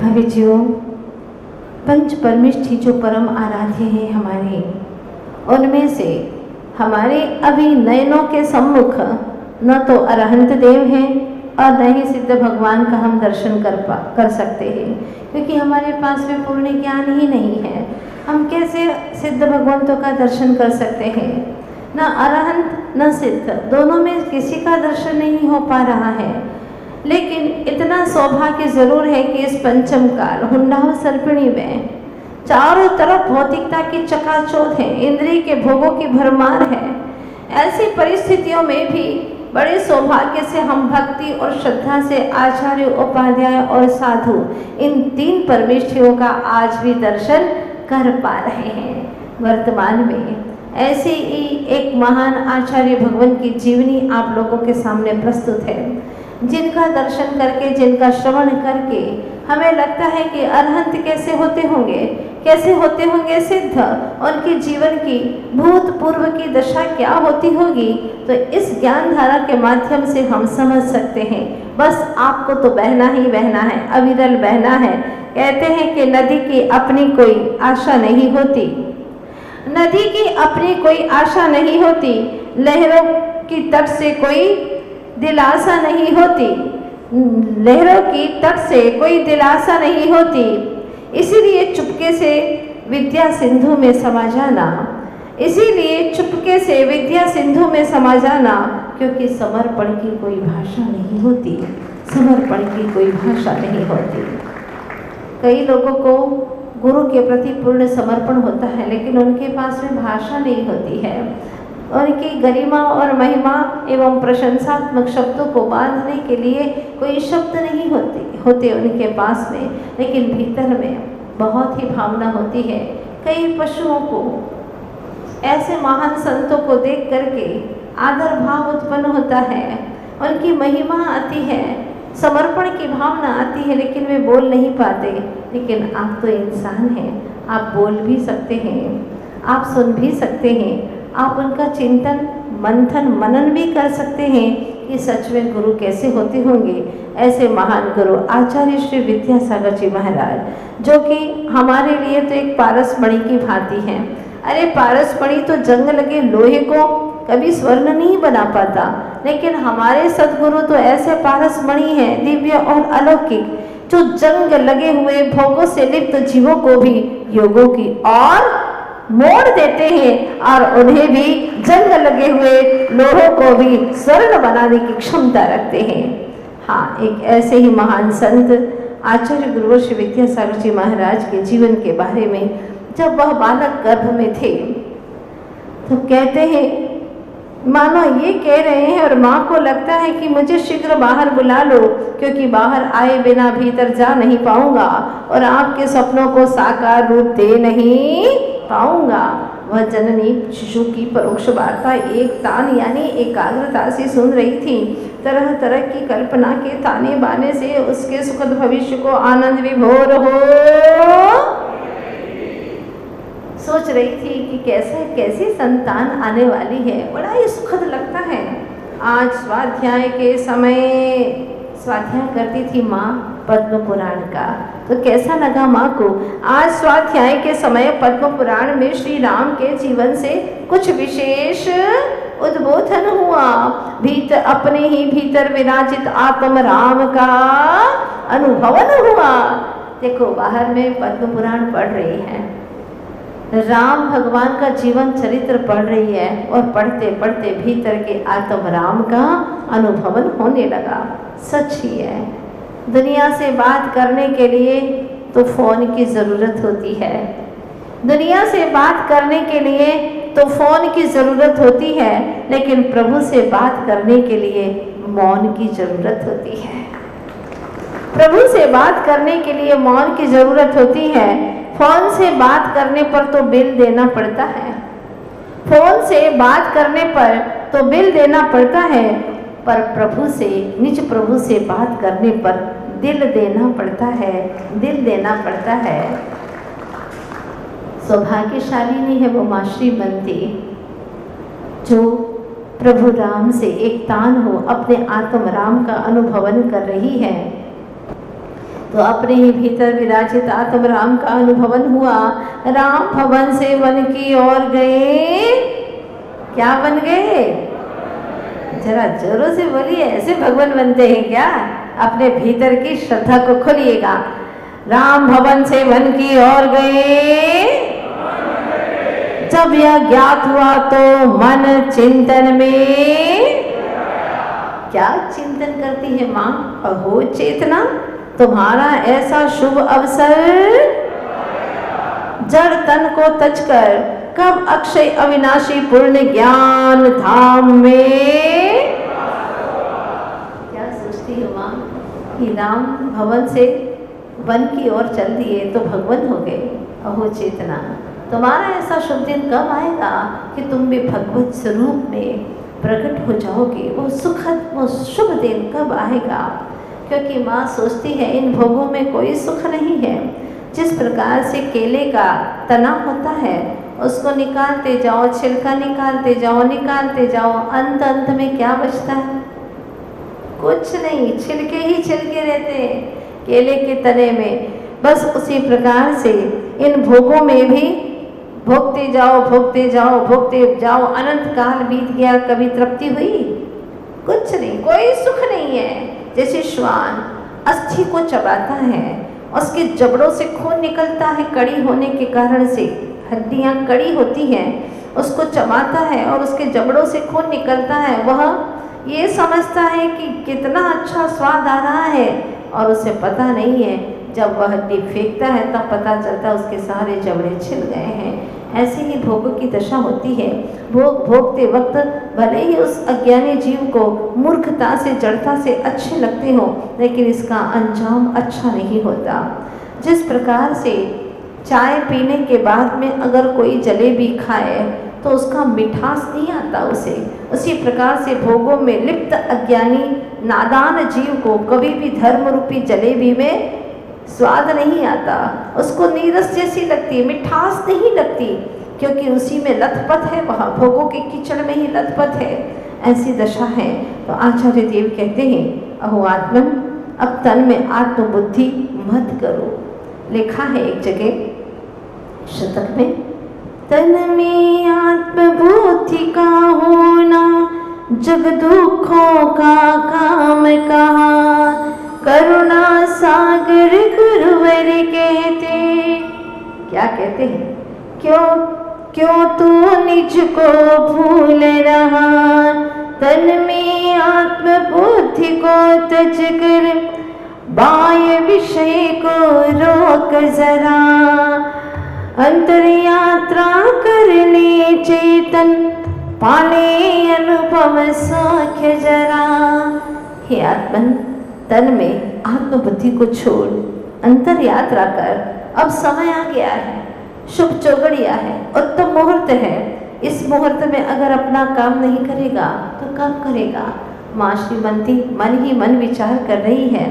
भावियों, पंच परमेष्ठी जो परम आराध्य हैं हमारे, उनमें से हमारे अभी नयनों के सम्मुख न तो अरहंत देव हैं और न ही सिद्ध भगवान का हम दर्शन कर सकते हैं, क्योंकि हमारे पास में पूर्ण ज्ञान ही नहीं है। हम कैसे सिद्ध भगवंतों का दर्शन कर सकते हैं? न अरहंत न सिद्ध, दोनों में किसी का दर्शन नहीं हो पा रहा है। लेकिन इतना सौभाग्य जरूर है कि इस पंचम काल हुंडाव सर्पिणी में चारों तरफ भौतिकता की चकाचौंध है, इंद्रिय के भोगों की भरमार है। ऐसी परिस्थितियों में भी बड़े सौभाग्य से हम भक्ति और श्रद्धा से आचार्य, उपाध्याय और साधु, इन तीन परमेष्ठियों का आज भी दर्शन कर पा रहे हैं। वर्तमान में ऐसे ही एक महान आचार्य भगवान की जीवनी आप लोगों के सामने प्रस्तुत है, जिनका दर्शन करके, जिनका श्रवण करके हमें लगता है कि अरहंत कैसे होते होंगे सिद्ध, उनके जीवन की भूतपूर्व की दशा क्या होती होगी। तो इस ज्ञान धारा के माध्यम से हम समझ सकते हैं। बस आपको तो बहना ही बहना है, अविरल बहना है। कहते हैं कि नदी की अपनी कोई आशा नहीं होती, नदी की अपनी कोई आशा नहीं होती, लहरों की तट से कोई दिलासा नहीं होती, लहरों की तट से कोई दिलासा नहीं होती। इसीलिए चुपके से विद्या सिंधु में समा जाना, इसीलिए चुपके से विद्या सिंधु में समा जाना, क्योंकि समर्पण की कोई भाषा नहीं होती, समर्पण की कोई भाषा नहीं होती। कई लोगों को गुरु के प्रति पूर्ण समर्पण होता है, लेकिन उनके पास में भाषा नहीं होती है। उनकी गरिमा और महिमा एवं प्रशंसात्मक शब्दों को बांधने के लिए कोई शब्द नहीं होते उनके पास में, लेकिन भीतर में बहुत ही भावना होती है। कई पशुओं को, ऐसे महान संतों को देख करके आदर भाव उत्पन्न होता है, उनकी महिमा आती है, समर्पण की भावना आती है, लेकिन वे बोल नहीं पाते। लेकिन आप तो इंसान हैं, आप बोल भी सकते हैं, आप सुन भी सकते हैं, आप उनका चिंतन मंथन मनन भी कर सकते हैं कि सच में गुरु कैसे होते होंगे। ऐसे महान गुरु आचार्य श्री विद्यासागर जी महाराज, जो कि हमारे लिए तो एक पारसमणि की भांति हैं। अरे पारसमणि तो जंग लगे लोहे को कभी स्वर्ण नहीं बना पाता, लेकिन हमारे सद्गुरु तो ऐसे पारसमणि हैं, दिव्य और अलौकिक, जो जंग लगे हुए भोगों से लिप्त जीवों को भी योगों की और मोड़ देते हैं, और उन्हें भी जंग लगे हुए लोहों को भी स्वर्ण बनाने की क्षमता रखते हैं। हाँ, एक ऐसे ही महान संत आचार्य गुरु श्री विद्यासागर जी महाराज के जीवन के बारे में, जब वह बालक गर्भ में थे तो कहते हैं, मानो ये कह रहे हैं और माँ को लगता है कि मुझे शीघ्र बाहर बुला लो, क्योंकि बाहर आए बिना भीतर जा नहीं पाऊंगा और आपके सपनों को साकार रूप दे नहीं पाऊंगा। वह जननी शिशु की परोक्ष वार्ता एक तान यानी एकाग्रता से सुन रही थी। तरह तरह की कल्पना के ताने बाने से उसके सुखद भविष्य को आनंद विभोर हो सोच रही थी कि कैसी संतान आने वाली है। बड़ा ही सुखद लगता है। आज स्वाध्याय के समय स्वाध्याय करती थी माँ पद्म पुराण का, तो कैसा लगा माँ को। आज स्वाध्याय के समय पद्म पुराण में श्री राम के जीवन से कुछ विशेष उद्बोधन हुआ। भीतर अपने ही भीतर विराजित आत्म राम का अनुभवन हुआ। देखो, बाहर में पद्म पुराण पढ़ रही है, राम भगवान का जीवन चरित्र पढ़ रही है, और पढ़ते पढ़ते भीतर के आत्म राम का अनुभवन होने लगा। सच ही है, दुनिया से बात करने के लिए तो फोन की ज़रूरत होती है, दुनिया से बात करने के लिए तो फोन की ज़रूरत होती है, लेकिन प्रभु से बात करने के लिए मौन की ज़रूरत होती है। प्रभु से बात करने के लिए मौन की ज़रूरत होती है। फोन से बात करने पर तो बिल देना पड़ता है, फोन से बात करने पर तो बिल देना पड़ता है, पर प्रभु से, निज प्रभु से बात करने पर दिल देना पड़ता है, दिल देना पड़ता है। सौभाग्यशालिनी है वो माँ श्रीमती, जो प्रभु राम से एक तान हो अपने आत्म राम का अनुभवन कर रही है। तो अपने ही भीतर विराजित आत्म राम का अनुभवन हुआ। राम भवन से वन की ओर गए। क्या बन गए? जरा जोरों से बोलिए, ऐसे भगवान बनते हैं क्या? अपने भीतर की श्रद्धा को खोलिएगा। राम भवन से वन की ओर गए। जब यह ज्ञात हुआ तो मन चिंतन में। क्या चिंतन करती है माँ? अहो चेतना, तुम्हारा ऐसा शुभ अवसर जड़ तन को तजकर कब अक्षय अविनाशी पूर्ण ज्ञान धाम में। क्या सोचती हो माँ कि राम भवन से वन की ओर चल दिए तो भगवान हो गए? अहो चेतना, तुम्हारा ऐसा शुभ दिन कब आएगा कि तुम भी भगवत स्वरूप में प्रकट हो जाओगे? वो सुखद, वो शुभ दिन कब आएगा? क्योंकि माँ सोचती है इन भोगों में कोई सुख नहीं है। जिस प्रकार से केले का तना होता है, उसको निकालते जाओ, छिलका निकालते जाओ, अंत में क्या बचता है? कुछ नहीं, छिलके ही छिलके रहते हैं केले के तने में। बस उसी प्रकार से इन भोगों में भी भोगते जाओ, अनंत काल बीत गया, कभी तृप्ति हुई? कुछ नहीं, कोई सुख नहीं है। जैसे श्वान अस्थि को चबाता है, उसके जबड़ों से खून निकलता है, कड़ी होने के कारण से हड्डियां कड़ी होती हैं, उसको चबाता है और उसके जबड़ों से खून निकलता है। वह ये समझता है कि कितना अच्छा स्वाद आ रहा है, और उसे पता नहीं है जब वह हड्डी फेंकता है तब पता चलता है उसके सारे जबड़े छिल गए हैं। ऐसी ही भोगों की दशा होती है। भोग भोगते वक्त भले ही उस अज्ञानी जीव को मूर्खता से, जड़ता से अच्छे लगते हो, लेकिन इसका अंजाम अच्छा नहीं होता। जिस प्रकार से चाय पीने के बाद में अगर कोई जलेबी खाए तो उसका मिठास नहीं आता उसे, उसी प्रकार से भोगों में लिप्त अज्ञानी नादान जीव को कभी भी धर्म रूपी जलेबी में स्वाद नहीं आता। उसको नीरस जैसी लगती है, मिठास नहीं लगती, क्योंकि उसी में लथपथ है, वहाँ भोगों के कीचड़ में ही लथपथ है। ऐसी दशा है। तो आचार्य देव कहते हैं, अहो आत्मन, अब तन में आत्मबुद्धि मत करो। लिखा है एक जगह शतक में, तन में आत्मबुद्धि का होना जग दुखों का काम कहा, करुणा सागर गुरुवर कहते। क्या कहते हैं? क्यों तू निज को भूल रहा, तन में आत्मबुद्धि को तज कर बाह्य विषय को रोक जरा, अंतर यात्रा कर ले चेतन, पाले अनुभव सौख्य जरा। हे आत्मन, तन में आत्मबुद्धि को छोड़ अंतर यात्रा कर। अब समय आ गया है, शुभ चौगड़िया है, उत्तम मुहूर्त है। इस मुहूर्त में अगर अपना काम नहीं करेगा तो कब करेगा? माँ श्रीमती मन ही मन विचार कर रही है।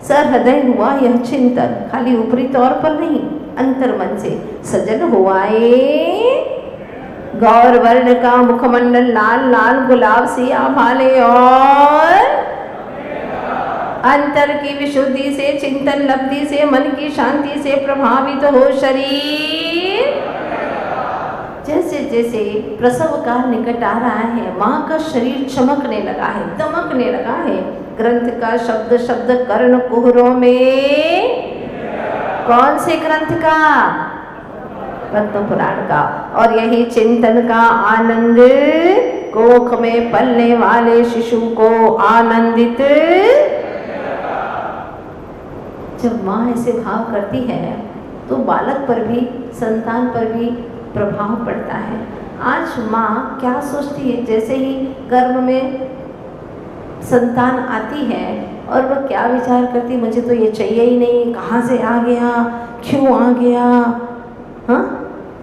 सर हृदय हुआ यह चिंतन, खाली ऊपरी तौर पर नहीं, अंतर मन से। सजन हुआए गौर वर्ण का मुखमंडल लाल लाल गुलाब सी आभाले, और अंतर की विशुद्धि से, चिंतन लब्धि से, मन की शांति से प्रभावित हो शरीर। जैसे जैसे प्रसव काल निकट आ रहा है, माँ का शरीर चमकने लगा है, दमकने लगा है। ग्रंथ का शब्द शब्द कर्ण कुहरों में, कौन से ग्रंथ का? पद्म पुराण का। और यही चिंतन का आनंद कोख में पलने वाले शिशु को आनंदित। जब माँ ऐसे भाव करती है तो बालक पर भी, संतान पर भी प्रभाव पड़ता है। आज माँ क्या सोचती है? जैसे ही गर्भ में संतान आती है और वह क्या विचार करती, मुझे तो ये चाहिए ही नहीं, कहाँ से आ गया, क्यों आ गया, हाँ,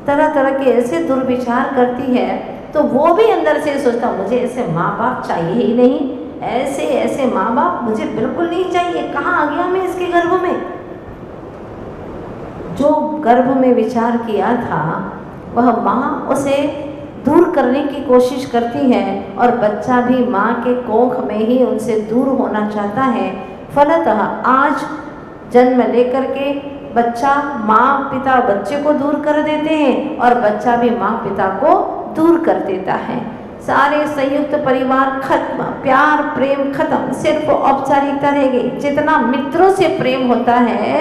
तरह तरह के ऐसे दुर्विचार करती है। तो वो भी अंदर से सोचता, मुझे ऐसे माँ बाप चाहिए ही नहीं, ऐसे ऐसे माँ बाप मुझे बिल्कुल नहीं चाहिए, कहाँ आ गया मैं इसके गर्भ में। जो गर्भ में विचार किया था वह माँ उसे दूर करने की कोशिश करती है, और बच्चा भी माँ के कोख में ही उनसे दूर होना चाहता है। फलतः आज जन्म लेकर के बच्चा माँ पिता बच्चे को दूर कर देते हैं और बच्चा भी माँ पिता को दूर कर देता है। सारे संयुक्त परिवार खत्म, प्यार प्रेम खत्म, सिर्फ औपचारिकता रह गई। जितना मित्रों से प्रेम होता है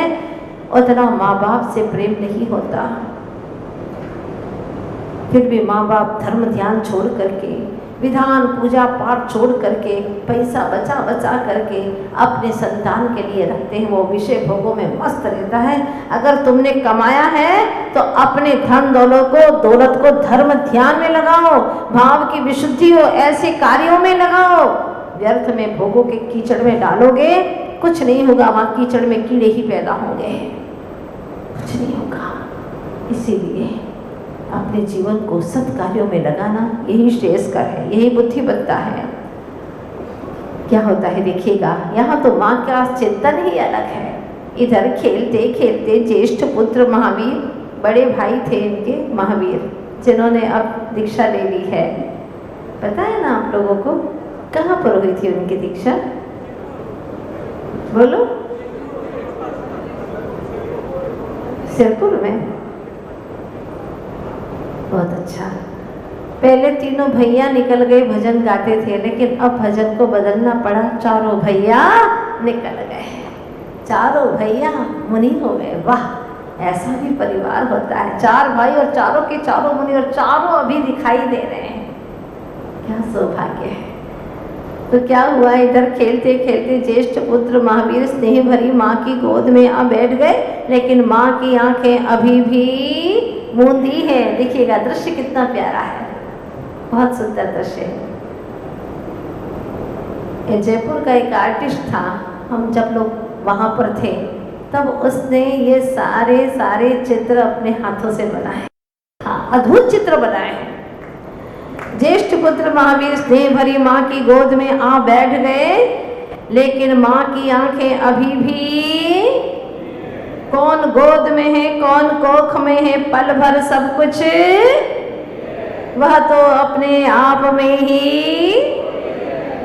उतना माँ बाप से प्रेम नहीं होता। फिर भी माँ बाप धर्म ध्यान छोड़ करके, विधान पूजा पाठ छोड़ करके, पैसा बचा बचा करके अपने संतान के लिए रखते हैं। वो विषय भोगों में मस्त रहता है। अगर तुमने कमाया है तो अपने धन दौलत को धर्म ध्यान में लगाओ, भाव की विशुद्धि हो ऐसे कार्यों में लगाओ। व्यर्थ में भोगों के कीचड़ में डालोगे कुछ नहीं होगा, वहाँ कीचड़ में कीड़े ही पैदा होंगे, कुछ नहीं होगा। इसीलिए अपने जीवन को सत्कार्यों में लगाना यही श्रेयस्कर है, यही बुद्धिमत्ता है। क्या होता है देखिएगा, यहाँ तो माँ का चिंतन ही अलग है। इधर खेलते खेलते ज्येष्ठ पुत्र महावीर, बड़े भाई थे इनके महावीर, जिन्होंने अब दीक्षा ले ली है। पता है ना आप लोगों को कहाँ पर हुई थी उनकी दीक्षा? बोलो। सिरपुर में। बहुत अच्छा। पहले तीनों भैया निकल गए, भजन गाते थे, लेकिन अब भजन को बदलना पड़ा। चारों भैया निकल गए, चारों भैया मुनि हो गए। वाह, ऐसा भी परिवार होता है, 4 भाई और चारों के चारों मुनि, और चारों अभी दिखाई दे रहे हैं। क्या सौभाग्य है। तो क्या हुआ, इधर खेलते खेलते ज्येष्ठ पुत्र महावीर स्नेह भरी माँ की गोद में आ बैठ गए, लेकिन माँ की आंखें अभी भी मूंदी है। देखिएगा दृश्य कितना प्यारा है, बहुत सुंदर दृश्य है। जयपुर का एक आर्टिस्ट था, हम जब लोग वहाँ पर थे तब उसने ये सारे चित्र अपने हाथों से बनाए। हाँ, अद्भुत चित्र बनाए हैं। ज्येष्ठ पुत्र महावीर स्नेह भरी माँ की गोद में आ बैठ गए, लेकिन माँ की आंखें अभी भी, कौन गोद में है कौन कोख में है, पल भर सब कुछ वह तो अपने आप में ही।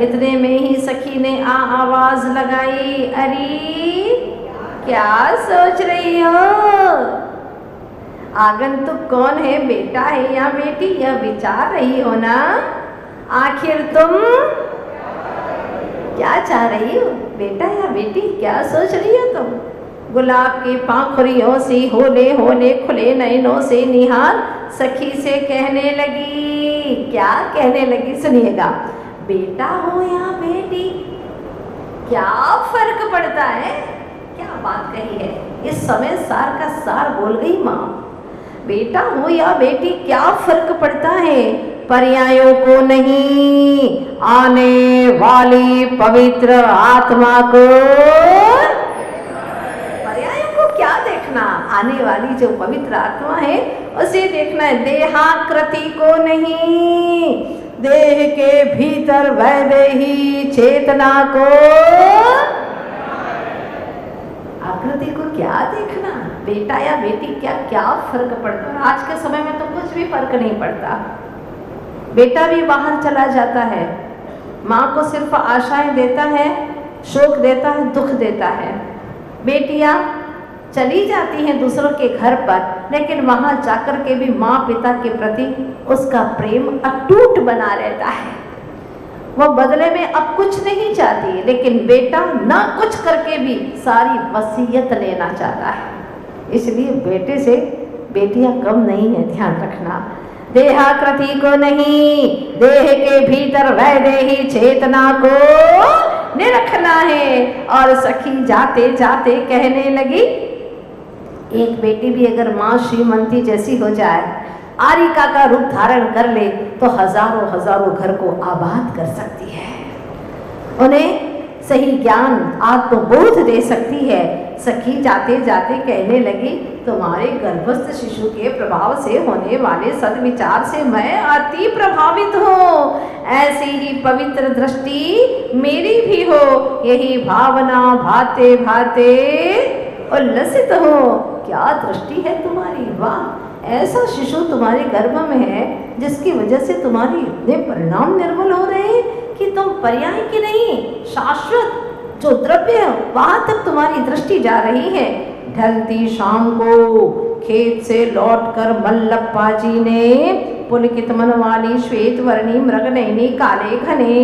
इतने में ही सखी ने आवाज लगाई, अरे क्या सोच रही हो? आगंतुक कौन है, बेटा है या बेटी, यह विचार रही हो ना? आखिर तुम क्या चाह रही हो, बेटा या बेटी, क्या सोच रही हो तुम? गुलाब के पाखुरियों से होले होले खुले नयनों से निहार सखी से कहने लगी। क्या कहने लगी सुनिएगा, बेटा हो या बेटी, क्या फर्क पड़ता है? क्या बात कही है, इस समय सार का सार बोल गई माँ। बेटा हो या बेटी, क्या फर्क पड़ता है? पर्यायों को नहीं, आने वाली पवित्र आत्मा को। आने वाली जो पवित्र आत्मा है उसे देखना है, देहाकृति को नहीं। देह के भीतर वैदेही चेतना को, आकृति को क्या देखना? बेटा या बेटी, क्या फर्क पड़ता है? आज के समय में तो कुछ भी फर्क नहीं पड़ता। बेटा भी बाहर चला जाता है, माँ को सिर्फ आशाएं देता है, शोक देता है, दुख देता है। बेटियां चली जाती हैं दूसरों के घर पर, लेकिन वहां जाकर के भी माँ पिता के प्रति उसका प्रेम अटूट बना रहता है। वह बदले में अब कुछ नहीं चाहती, लेकिन बेटा ना कुछ करके भी सारी वसीयत लेना चाहता है। इसलिए बेटे से बेटियां कम नहीं है, ध्यान रखना। देहाकृति को नहीं, देह के भीतर वैदेही चेतना को निरखना है। और सखी जाते जाते कहने लगी, एक बेटी भी अगर माँ श्रीमंती जैसी हो जाए, आरिका का रूप धारण कर ले, तो हजारों घर को आबाद कर सकती है, उन्हें सही ज्ञान आत्मबोध दे सकती है। सखी जाते जाते कहने लगी, तुम्हारे गर्भस्थ शिशु के प्रभाव से होने वाले सद्विचार से मैं अति प्रभावित हूँ। ऐसी ही पवित्र दृष्टि मेरी भी हो, यही भावना भाते भाते उल्लसित हो। क्या दृष्टि है तुम्हारी, वाह! ऐसा शिशु तुम्हारे गर्भ में है जिसकी वजह से तुम्हारे इतने परिणाम निर्मल हो रहे हैं कि तुम पर्याय की नहीं, शाश्वत जो द्रव्य है वहां तक तुम्हारी दृष्टि जा रही है। ढलती शाम को खेत से लौटकर मल्लप्पा जी ने पुलकित मन वाली श्वेत वर्णी मृगनयनी काले घने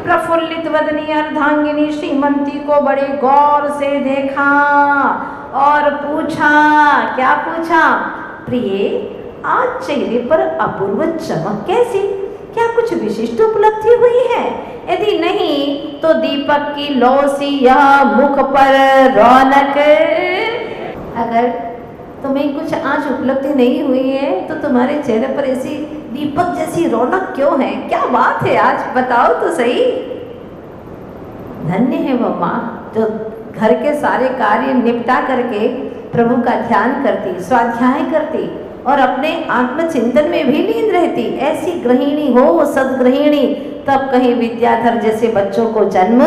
प्रफुल्लित वदनी अर्धांगिनी श्रीमंती को बड़े गौर से देखा और पूछा। क्या पूछा? प्रिय, आज चेहरे पर अपूर्व चमक कैसी? क्या कुछ विशिष्ट उपलब्धि हुई है? यदि नहीं तो दीपक की लौ सी यह मुख पर रौनक। अगर तुम्हें कुछ आज उपलब्धि नहीं हुई है तो तुम्हारे चेहरे पर ऐसी दीपक जैसी रौनक क्यों है? क्या बात है आज, बताओ तो सही। धन्य है वो माँ जो घर के सारे कार्य निपटा करके प्रभु का ध्यान करती, स्वाध्याय करती और अपने आत्मचिंतन में भी लीन रहती। ऐसी गृहिणी हो वो सदगृहिणी, तब कहीं विद्याधर जैसे बच्चों को जन्म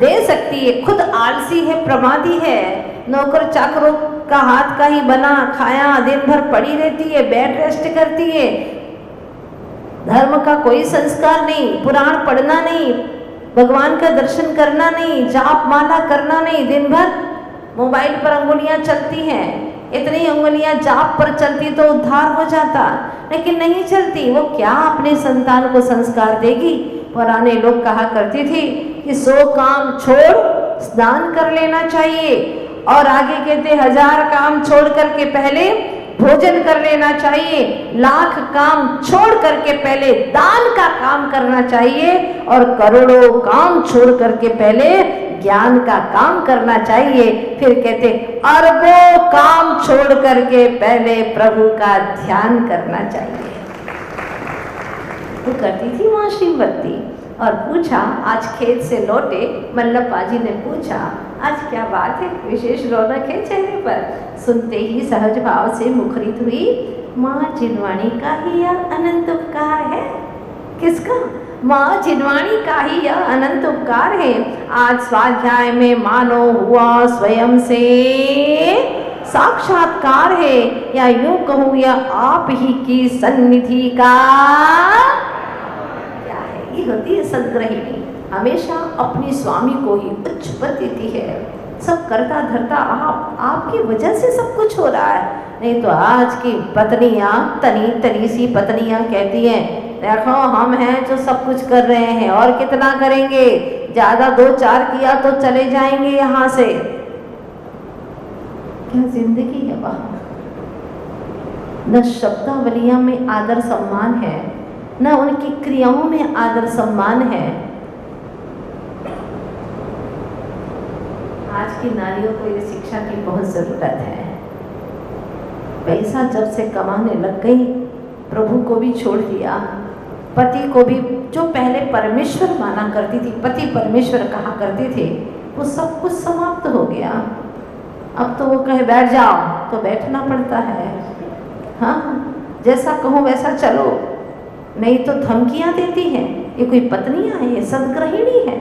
दे सकती है। खुद आलसी है, प्रमादी है, नौकर चाकरों का हाथ का ही बना खाया दिन भर पड़ी रहती है, बेड रेस्ट करती है, धर्म का कोई संस्कार नहीं, पुराण पढ़ना नहीं, भगवान का दर्शन करना नहीं, जाप माला करना नहीं, दिन भर मोबाइल पर अंगुलियां चलती हैं। इतनी उंगलियां जाप पर चलती तो उद्धार हो जाता, लेकिन नहीं चलती। वो क्या अपने संतान को संस्कार देगी? पुराने लोग कहा करते थे कि 100 काम छोड़ स्नान कर लेना चाहिए, और आगे कहते 1000 काम छोड़ करके पहले भोजन कर लेना चाहिए, 1,00,000 काम छोड़ करके पहले दान का काम करना चाहिए, और करोड़ों काम छोड़ करके पहले ज्ञान का काम करना चाहिए। फिर कहते अरबों काम छोड़ करके पहले प्रभु का ध्यान करना चाहिए। वो करती थी वहां श्रीमती। और पूछा, आज खेत से लौटे मल्लप्पा जी ने पूछा, आज क्या बात है, विशेष रौनक है चेहरे पर? सुनते ही सहज भाव से मुखरित हुई, माँ जिनवाणी का ही यह अनंत उपकार है। किसका? माँ जिनवाणी का ही यह अनंत उपकार है। आज स्वाध्याय में मानो हुआ स्वयं से साक्षात्कार है, या यूं कहूँ यह आप ही की सन्निधि का क्या है? ये होती है सदगृहिणी, हमेशा अपने स्वामी को ही उच्च पद देती है। सब करता धरता आपकी वजह से सब कुछ हो रहा है। नहीं तो आज की पत्नियां, तनी तनी सी पत्नियां कहती हैं, देखो हम हैं जो सब कुछ कर रहे हैं, और कितना करेंगे, ज्यादा 2-4 किया तो चले जाएंगे यहाँ से। क्या जिंदगी है वहाँ? न शब्दावलियां में आदर सम्मान है, न उनकी क्रियाओं में आदर सम्मान है। आज की नारियों को ये शिक्षा की बहुत जरूरत है। पैसा जब से कमाने लग गई, प्रभु को भी छोड़ दिया, पति को भी, जो पहले परमेश्वर माना करती थी, पति परमेश्वर कहा करते थे, वो सब कुछ समाप्त हो गया। अब तो वो कहे बैठ जाओ तो बैठना पड़ता है, हाँ जैसा कहो वैसा चलो, नहीं तो धमकियां देती हैं। ये कोई पत्नियां है? ये सदगृहिणी है।